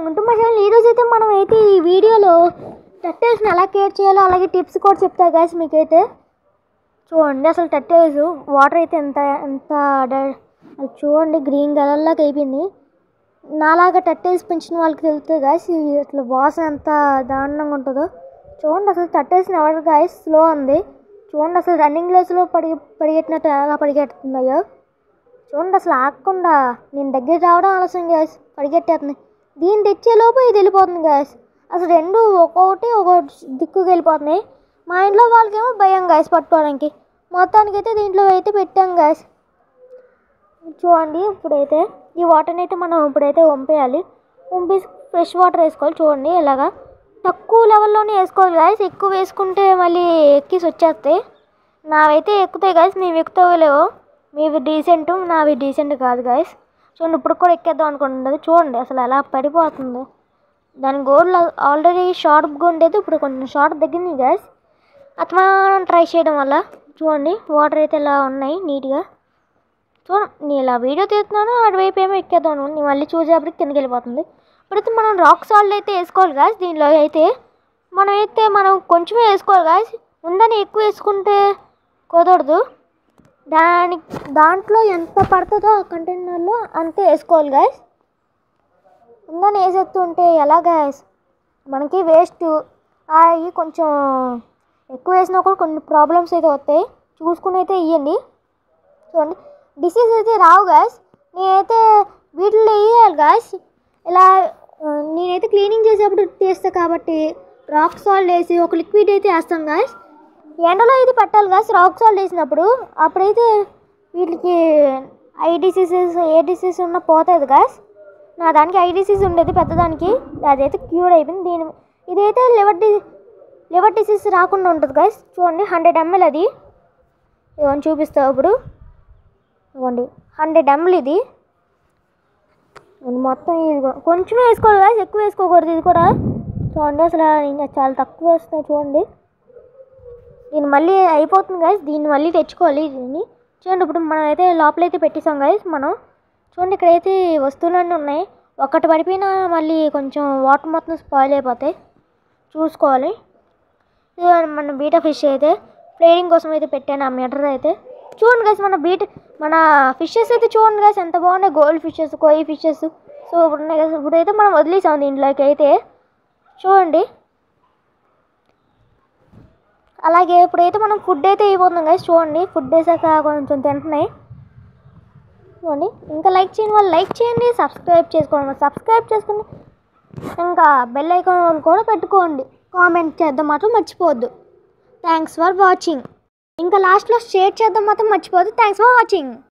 అనుకుంటూ మా ఛానల్ ఈరోజు అయితే మనం అయితే ఈ వీడియోలో టర్టిల్స్ని ఎలా కేర్ చేయాలో అలాగే టిప్స్ కూడా చెప్తా గైస్ మీకైతే. చూడండి అసలు టర్టిల్స్ వాటర్ అయితే ఎంత ఎంత చూడండి గ్రీన్ కలర్లాగా అయిపోయింది. నాలాగా టర్టిల్స్ పెంచిన వాళ్ళకి తెలుస్తుంది గైస్ అసలు వాసన ఎంత దారుణంగా ఉంటుందో. చూడండి అసలు టర్టిల్స్ని ఎవరు గైస్ స్లో ఉంది. చూడండి అసలు రన్నింగ్ రేస్లో పరిగెట్టినట్టు ఎలా పరిగెడుతుందయ్యో. చూడండి అసలు ఆగకుండా నేను దగ్గర రావడం ఆలస్యం గ్యాస్ పరిగెట్టేస్తుంది. దీన్ని తెచ్చేలోపు ఇది వెళ్ళిపోతుంది గ్యాస్. అసలు రెండు ఒక్కొక్కటి ఒక్కొక్క దిక్కుకి వెళ్ళిపోతున్నాయి. మా ఇంట్లో వాళ్ళకేమో భయం గ్యాస్ పట్టుకోవడానికి. మొత్తానికి అయితే దీంట్లో అయితే పెట్టాం గ్యాస్. చూడండి ఇప్పుడైతే ఈ వాటర్ని అయితే మనం ఇప్పుడైతే వంపేయాలి. వంపేసి ఫ్రెష్ వాటర్ వేసుకోవాలి. చూడండి ఇలాగా తక్కువ లెవెల్లోనే వేసుకోవాలి గాయస్. ఎక్కువ వేసుకుంటే మళ్ళీ ఎక్కిసి వచ్చేస్తాయి. నావైతే ఎక్కుతాయి గాయస్, నీవు ఎక్కుతావులేవో. మీవి డీసెంట్, నావి డీసెంట్ కాదు గాయస్. చూడండి ఇప్పుడు కూడా ఎక్కేద్దాం అనుకుంటుంది. చూడండి అసలు ఎలా పడిపోతుంది. దాని గోల్డ్ ఆల్రెడీ షార్ప్గా ఉండేది, ఇప్పుడు కొంచెం షార్ప్ తగ్గింది గాయస్. అతమానం ట్రై చేయడం వల్ల. చూడండి వాటర్ అయితే ఇలా ఉన్నాయి నీట్గా. చూడండి నేను ఇలా వీడియో తీస్తున్నాను, అటువైపు ఏమో ఎక్కేద్దాం నేను మళ్ళీ చూసేప్పటికి కిందకి వెళ్ళిపోతుంది. ఇప్పుడైతే మనం రాక్ సాల్ట్ అయితే వేసుకోవాలి గాయస్. దీనిలో అయితే మనం కొంచెమే వేసుకోవాలి గాయస్. ఉందని ఎక్కువ వేసుకుంటే కుదరదు. దాంట్లో ఎంత పడుతుందో ఆ కంటైనర్లో అంతే వేసుకోవాలి గాయస్. ఉందని వేసేస్తుంటే ఎలా గాయస్ మనకి వేస్ట్ అవి కొంచెం ఎక్కువ వేసినా కూడా కొన్ని ప్రాబ్లమ్స్ అయితే వస్తాయి. చూసుకుని అయితే ఇవ్వండి. చూడండి డిసీజ్ అయితే రావు గాయస్. నేనైతే వీటిల్లో వేయాలి గాయస్. ఇలా నేనైతే క్లీనింగ్ చేసేప్పుడు తీస్తాను కాబట్టి రాక్ సాల్ట్ వేసి ఒక లిక్విడ్ అయితే వేస్తాం గాయస్. ఎండలో ఇది పెట్టాలి గాయస్ రాక్ సాల్ట్ వేసినప్పుడు. అప్పుడైతే వీటికి ఐ డిసీజెస్ ఏ డిసీజ్ ఉన్నా పోతుంది గాయస్. నా దానికి ఐ డిసీజ్ ఉండేది పెద్దదానికి, అదైతే క్యూర్ అయిపోయింది. ఇదైతే లివర్ డిసీజ్ రాకుండా ఉంటుంది గాయస్. చూడండి 100 ml అది ఇవన్నీ చూపిస్తావు ఇప్పుడు. ఇవ్వండి 100 ml ఇది మొత్తం. ఇది కొంచెమే వేసుకోవాలి గాయస్, ఎక్కువ వేసుకోకూడదు. ఇది కూడా చూడండి అసలు ఇంకా చాలా తక్కువ వేస్తున్నాయి. చూడండి దీన్ని మళ్ళీ అయిపోతుంది గాయస్. దీన్ని మళ్ళీ తెచ్చుకోవాలి దీన్ని. చూడండి ఇప్పుడు మనం అయితే లోపలైతే పెట్టేసాం గాయస్ మనం. చూడండి ఇక్కడైతే వస్తువులన్నీ ఉన్నాయి. ఒక్కటి పడిపోయినా మళ్ళీ కొంచెం వాటర్ మొత్తం స్పాయిల్ అయిపోతాయి, చూసుకోవాలి. మన బీటా ఫిష్ అయితే ఫ్లేరింగ్ కోసం అయితే పెట్టాను ఆ మీటర్ అయితే. చూడండి గాయస్ మన ఫిషెస్ అయితే చూడండి గాయస్ ఎంత బాగున్నాయి. గోల్డ్ ఫిషెస్, కోయి ఫిషెస్ సో ఉన్నాయి గాయస్. ఇప్పుడైతే మనం వదిలేసాం దీంట్లోకి అయితే. చూడండి అలాగే ఇప్పుడైతే మనం ఫుడ్ అయితే అయిపోతున్నాం గాయస్. చూడండి ఫుడ్ వేసాక కొంచెం తింటున్నాయి. చూడండి ఇంకా లైక్ చేయని వాళ్ళు లైక్ చేయండి, సబ్స్క్రైబ్ చేసుకోండి సబ్స్క్రైబ్ చేసుకోండి, ఇంకా బెల్ ఐకాన్ కూడా పెట్టుకోండి. కామెంట్ చేద్దాం మాత్రం మర్చిపోవద్దు. Thanks for watching. ఇంకా లాస్ట్లో షేర్ చేద్దాం మాత్రం మర్చిపోవద్దు. Thanks for watching.